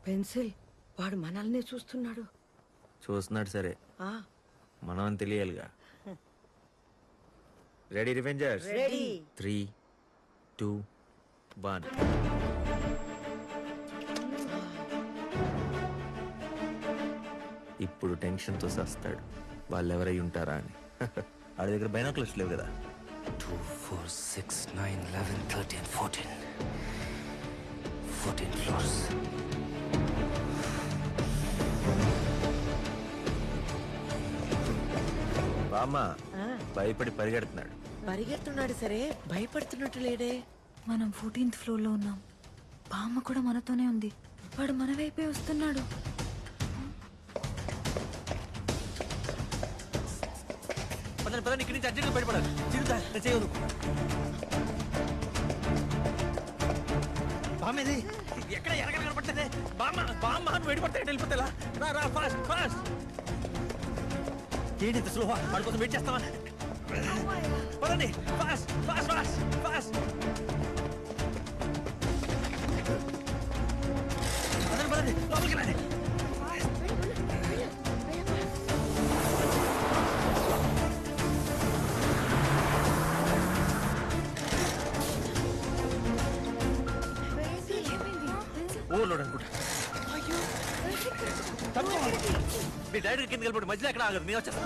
Pencil వాడు మనల్ని చూస్తున్నాడు. చూస్తున్నాడు సరే, ఆ మనం అని తెలియాలిగా. Ready Revengers? రెడీ. 3, 2, 1. ఇప్పుడు టెన్షన్తో సస్తాడు, వాళ్ళు ఎవరై ఉంటారా అని. ఆడి దగ్గర బైనాకులర్స్ లేవు కదా. 2, 4, 6, 9, 11, 13, 14. 14 floors. బామ్మ భయపడి పరిగెడుతున్నాడు. పరిగెడుతున్నాడు సరే, భయపడుతున్నట్టు లేడే. మనం 14th floor లో ఉన్నాం. బామ్మ కూడా మనతోనే ఉంది. వాడు మన వైపే వస్తున్నాడు. పదండి పదండి, ఇక్కడి నుంచి అర్జెంట్గా బయటపడాలి. చిరుతా చేయదు. బామ్మేది ఎక్కడ ఎరగ కనపట్టలేదే. బామ్మ బామ్మ అని వెళ్ళిపోతే వెళ్ళిపోతే రా రా, ఫాస్ట్ ఫాస్ట్. ఏంటి ఇంత స్లోవా? వాడి కోసం వెయిట్ చేస్తావా? పదండి, ఫాస్ట్ ఫాస్ట్ ఫాస్ట్ ఫాస్ట్. పదండి పదండి, లోపలికి రండి. ఓవర్లోడ్ అనుకుంటా. మీ డైరెక్ట్ కింద వెళ్ళిపోయి మధ్యలో ఎక్కడ ఆగదు. నేను వచ్చేస్తా.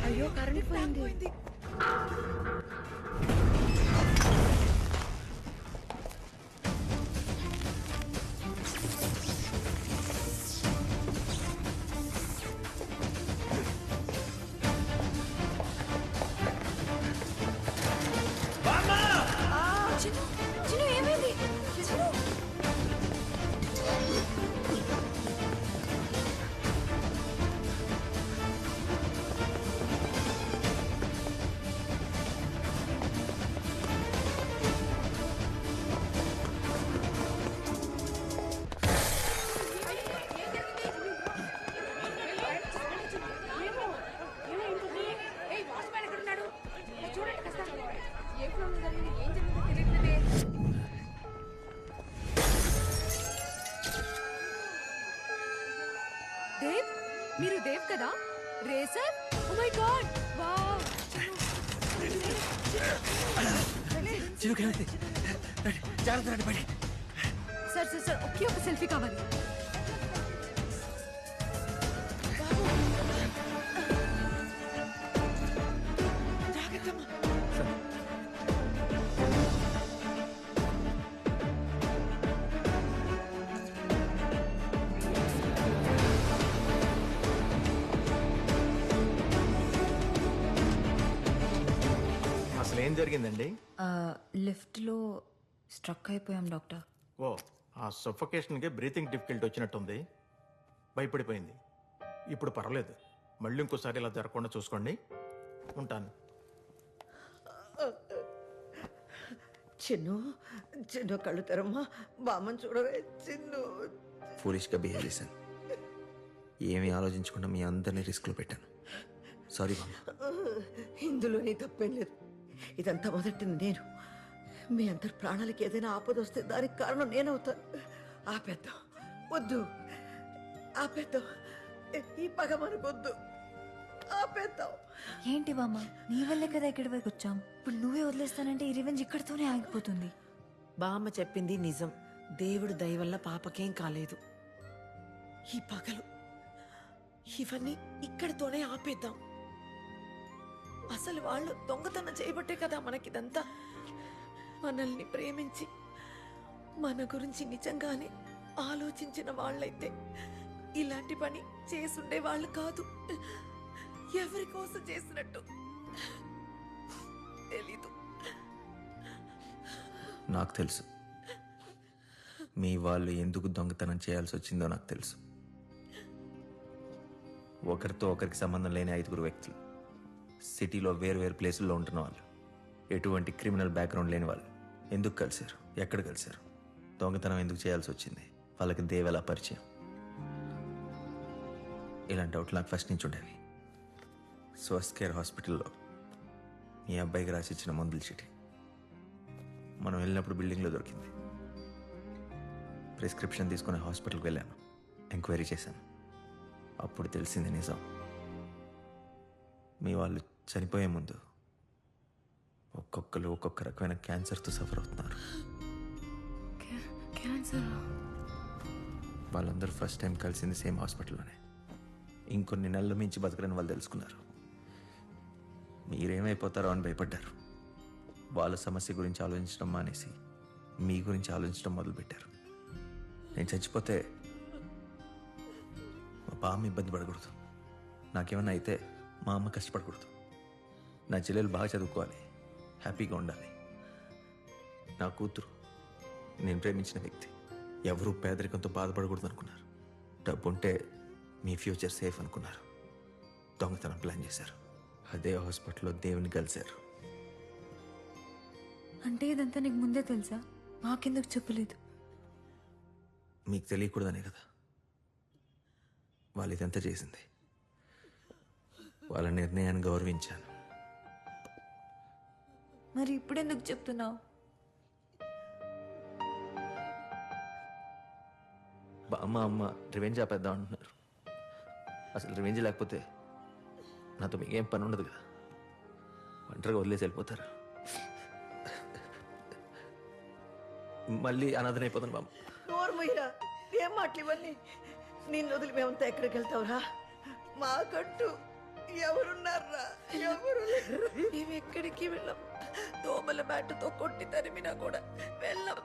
అయ్యో కరెంట్ పోయింది. చిన్ను, చిన్ను ఏమైంది? చిన్ను. దేవ్, మీరు దేవ్ కదా? Racer? Oh my god, wow. జాగ్రత్త రండి బయట. సార్ సార్ సార్, ఒకే ఒక సెల్ఫీ కావాలి. అసలు ఏం జరిగిందండి? లిఫ్ట్ లో స్ట్రక్ అయిపోయాం డాక్టర్. ఓ, ఆ సఫోకేషన్కి బ్రీతింగ్ డిఫికల్టీ వచ్చినట్టుంది. భయపడిపోయింది. ఇప్పుడు పర్వాలేదు. మళ్ళీ ఇంకోసారి ఇలా జరగకుండా చూసుకోండి. ఉంటాను. చిన్ను చిన్ను కళ్ళు తెరమ్మా. బామ్మని చూడవే చిన్ను. ఫూలిష్గా బిహేవ్ చేశాను. ఏమీ ఆలోచించకుండా మీ అందరినీ రిస్క్లో పెట్టాను. సారీ బామ్మ. ఇందులో నీ తప్పేం లేదు. ఇదంతా మొదటిని నేను. మీ అందరి ప్రాణాలకి ఏదైనా ఆపద వస్తే దానికి కారణం నేనవుతాను. ఆపేద్దాం. వద్దు, ఆపేద్దాం. ఈ పగ మనకొద్దు. ఆపేద్దాం. ఏంటి బామ్మ, నీ వల్లే కదా ఇక్కడి వరకు వచ్చాం. ఇప్పుడు నువ్వే వదిలేస్తానంటే ఈ రివెంజ్ ఇక్కడితోనే ఆగిపోతుంది. బామ్మ చెప్పింది నిజం. దేవుడు దయ వల్ల పాపకేం కాలేదు. ఈ పగలు ఇవన్నీ ఇక్కడితోనే ఆపేద్దాం. అసలు వాళ్ళు దొంగతనం చేయబట్టే కదా మనకిదంతా. మనల్ని ప్రేమించి మన గురించి నిజంగానే ఆలోచించిన వాళ్ళైతే ఇలాంటి పని చేసుండే వాళ్ళు కాదు. ఎవరి కోసం చేసినట్టు తెలీదు. నాకు తెలుసు మీ వాళ్ళు ఎందుకు దొంగతనం చేయాల్సి వచ్చిందో నాకు తెలుసు. ఒకరితో ఒకరికి సంబంధం లేని 5 వ్యక్తులు, సిటీలో వేరు ప్లేసుల్లో ఉంటున్న వాళ్ళు, ఎటువంటి క్రిమినల్ బ్యాక్గ్రౌండ్ లేని వాళ్ళు ఎందుకు కలిశారు, ఎక్కడ కలిశారు, దొంగతనం ఎందుకు చేయాల్సి వచ్చింది, వాళ్ళకి దేవ్ ఎలా పరిచయం? ఇలాంటి డౌట్లు నాకు ఫస్ట్ నుంచి ఉండేవి. స్వస్థ్ కేర్ హాస్పిటల్లో మీ అబ్బాయికి రాసిచ్చిన మందుల చీటి మనం వెళ్ళినప్పుడు బిల్డింగ్లో దొరికింది. ప్రిస్క్రిప్షన్ తీసుకుని హాస్పిటల్కి వెళ్ళాను, ఎంక్వైరీ చేశాను. అప్పుడు తెలిసింది నిజం. మీ వాళ్ళు చనిపోయే ముందు ఒక్కొక్కరు ఒక్కొక్క రకమైన క్యాన్సర్తో సఫర్ అవుతున్నారు. క్యాన్సర్? వాళ్ళందరూ ఫస్ట్ టైం కలిసింది సేమ్ హాస్పిటల్లోనే. ఇంకొన్ని నెలల మించి బతకరని వాళ్ళు తెలుసుకున్నారు. మీరేమైపోతారో అని భయపడ్డారు. వాళ్ళ సమస్య గురించి ఆలోచించడం మానేసి మీ గురించి ఆలోచించడం మొదలుపెట్టారు. నేను చచ్చిపోతే మా బామ్మ ఇబ్బంది పడకూడదు, నాకేమన్నా అయితే మా అమ్మ కష్టపడకూడదు, నా చెల్లెలు బాగా చదువుకోవాలి, హ్యాపీగా ఉండాలి. నా కూతురు, నేను ప్రేమించిన వ్యక్తి, ఎవరూ పేదరికంతో బాధపడకూడదు అనుకున్నారు. డబ్బు ఉంటే మీ ఫ్యూచర్ సేఫ్ అనుకున్నారు. దొంగతనం ప్లాన్ చేశారు. అదే హాస్పిటల్లో దేవుని కలిశారు. అంటే ఇదంతా నీకు ముందే తెలుసా? మాకెందుకు చెప్పలేదు? మీకు తెలియకూడదనే కదా వాళ్ళు ఇదంతా చేసింది. వాళ్ళ నిర్ణయాన్ని గౌరవించాను. మరి ఇప్పుడెందుకు చెప్తున్నావు? అమ్మ రివెంజ్ ఆపేద్దాం అంటున్నారు. అసలు రివెంజ్ లేకపోతే నాతో మీకేం పని ఉండదు కదా, ఒంటరిగా వదిలేసి వెళ్ళిపోతారు. మళ్ళీ అనాథనైపోతాను బామ్మ. నోరు మొయ్యరా, ఏం మాటలు ఇవన్నీ? నిన్ను వదిలి మేమంతా ఎక్కడికి వెళ్తావురా? మాకంటూ ఎవరున్నారా? ఎవరు లేరు. మేము ఎక్కడికి వెళ్ళాం. దోమల బ్యాటుతో కొట్టి తరిమినా కూడా వెళ్ళాం.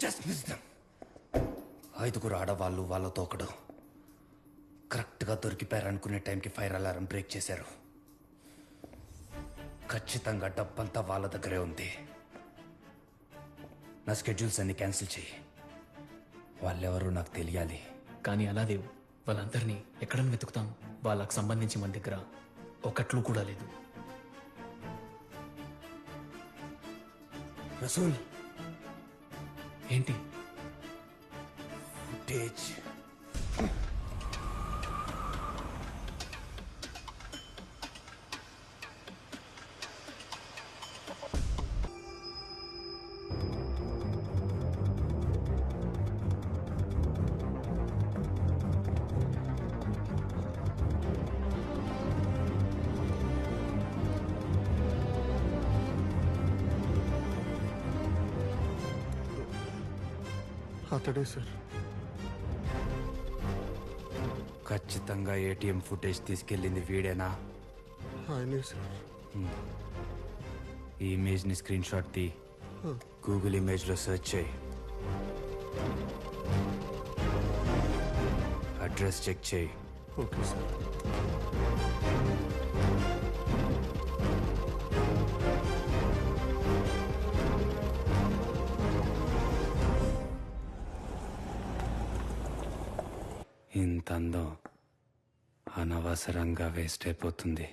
Just miss them. 5 ఆడవాళ్ళు, వాళ్ళతో ఒకడు కరెక్ట్గా దొరికిపోయారనుకునే టైంకి ఫైర్ అలారం బ్రేక్ చేశారు. ఖచ్చితంగా డబ్బంతా వాళ్ళ దగ్గరే ఉంది. నా స్కెడ్యూల్స్ అన్ని క్యాన్సిల్ చెయ్యి. వాళ్ళెవరో నాకు తెలియాలి. కానీ అలా దేవు, వాళ్ళందరినీ ఎక్కడని వెతుకుతాం? వాళ్ళకు సంబంధించి మన దగ్గర ఒకట్లు కూడా లేదు. రసూల్, ఏంటి? ఫుటేజ్. అతడే సార్. ఖచ్చితంగా ఏటీఎం ఫుటేజ్ తీసుకెళ్ళింది వీడేనా? ఆయనే సార్. ఈ ఇమేజ్ని స్క్రీన్ షాట్ తీ, గూగుల్ ఇమేజ్లో సెర్చ్ చేయి, అడ్రస్ చెక్ చేయి. Okay sir. ఇంత అందం అనవసరంగా వేస్ట్ అయిపోతుంది.